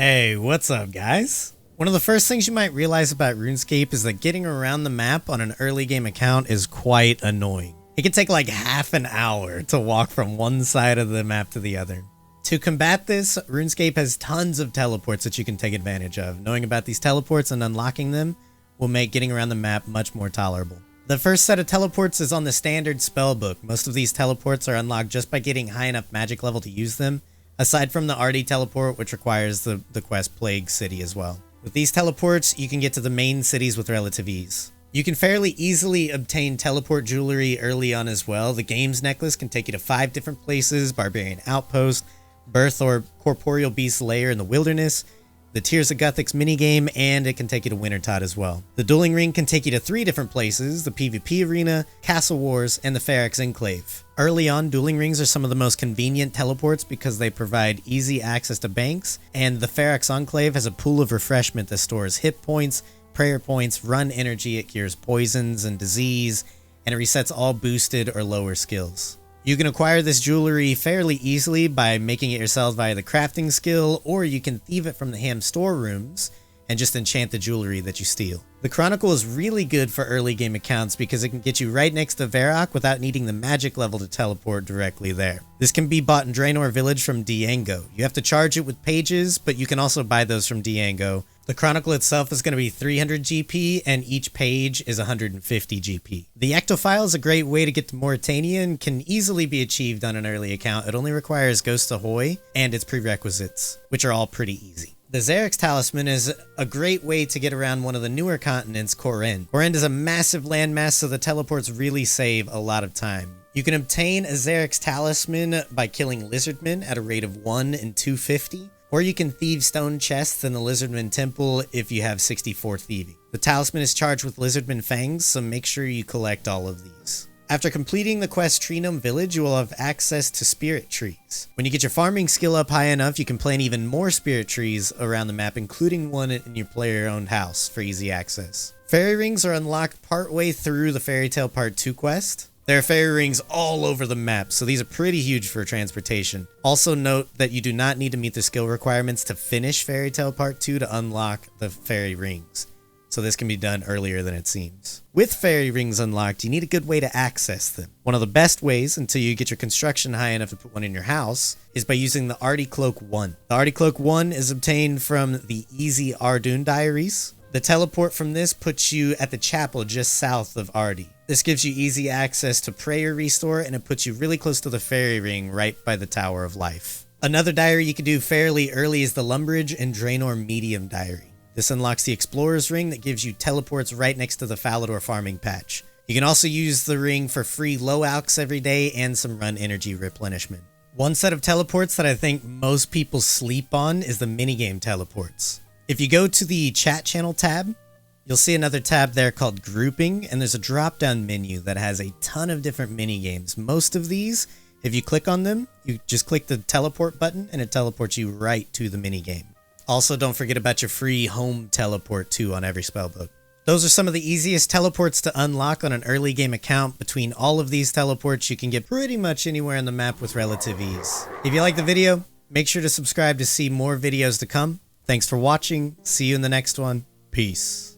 Hey, what's up, guys? One of the first things you might realize about RuneScape is that getting around the map on an early game account is quite annoying. It can take like half an hour to walk from one side of the map to the other. To combat this, RuneScape has tons of teleports that you can take advantage of. Knowing about these teleports and unlocking them will make getting around the map much more tolerable. The first set of teleports is on the standard Spellbook. Most of these teleports are unlocked just by getting high enough magic level to use them, aside from the Ardougne teleport, which requires the quest Plague City as well. With these teleports, you can get to the main cities with relative ease. You can fairly easily obtain teleport jewelry early on as well. The game's necklace can take you to 5 different places: Barbarian Outpost, Birth or Corporeal Beast Lair in the Wilderness, the Tears of Guthix minigame, and it can take you to Wintertot as well. The Dueling Ring can take you to 3 different places: the PvP Arena, Castle Wars, and the Xeric Enclave. Early on, Dueling Rings are some of the most convenient teleports because they provide easy access to banks, and the Xeric Enclave has a pool of refreshment that stores hit points, prayer points, run energy, it cures poisons and disease, and it resets all boosted or lower skills. You can acquire this jewelry fairly easily by making it yourself via the crafting skill, or you can thieve it from the ham storerooms and just enchant the jewelry that you steal. The Chronicle is really good for early game accounts because it can get you right next to Xeric without needing the magic level to teleport directly there. This can be bought in Draenor Village from Diango. You have to charge it with pages, but you can also buy those from Diango. The Chronicle itself is going to be 300 GP, and each page is 150 GP. The Ectophial is a great way to get to Mauritania and can easily be achieved on an early account. It only requires Ghost Ahoy and its prerequisites, which are all pretty easy. The Xeric's Talisman is a great way to get around one of the newer continents, Korend. Korend is a massive landmass, so the teleports really save a lot of time. You can obtain a Xeric's Talisman by killing Lizardmen at a rate of 1 in 250. Or you can thieve stone chests in the Lizardman Temple if you have 64 thieving. The Talisman is charged with Lizardman Fangs, so make sure you collect all of these. After completing the quest Tree Gnome Village, you will have access to spirit trees. When you get your farming skill up high enough, you can plant even more spirit trees around the map, including one in your player-owned house for easy access. Fairy rings are unlocked partway through the Fairy Tale Part 2 quest. There are fairy rings all over the map, so these are pretty huge for transportation. Also note that you do not need to meet the skill requirements to finish Fairy Tale Part 2 to unlock the fairy rings, so this can be done earlier than it seems. With fairy rings unlocked, you need a good way to access them. One of the best ways, until you get your construction high enough to put one in your house, is by using the Ardougne Cloak 1. The Ardougne Cloak 1 is obtained from the Easy Ardougne Diaries. The teleport from this puts you at the chapel just south of Ardougne. This gives you easy access to prayer restore, and it puts you really close to the fairy ring right by the Tower of Life. Another diary you can do fairly early is the Lumbridge and Draenor Medium Diary. This unlocks the Explorer's Ring that gives you teleports right next to the Falador farming patch. You can also use the ring for free low alks every day and some run energy replenishment. One set of teleports that I think most people sleep on is the Minigame Teleports. If you go to the chat channel tab, you'll see another tab there called Grouping, and there's a drop-down menu that has a ton of different minigames. Most of these, if you click on them, you just click the teleport button and it teleports you right to the minigame. Also, don't forget about your free home teleport too on every spellbook. Those are some of the easiest teleports to unlock on an early game account. Between all of these teleports, you can get pretty much anywhere on the map with relative ease. If you like the video, make sure to subscribe to see more videos to come. Thanks for watching. See you in the next one. Peace.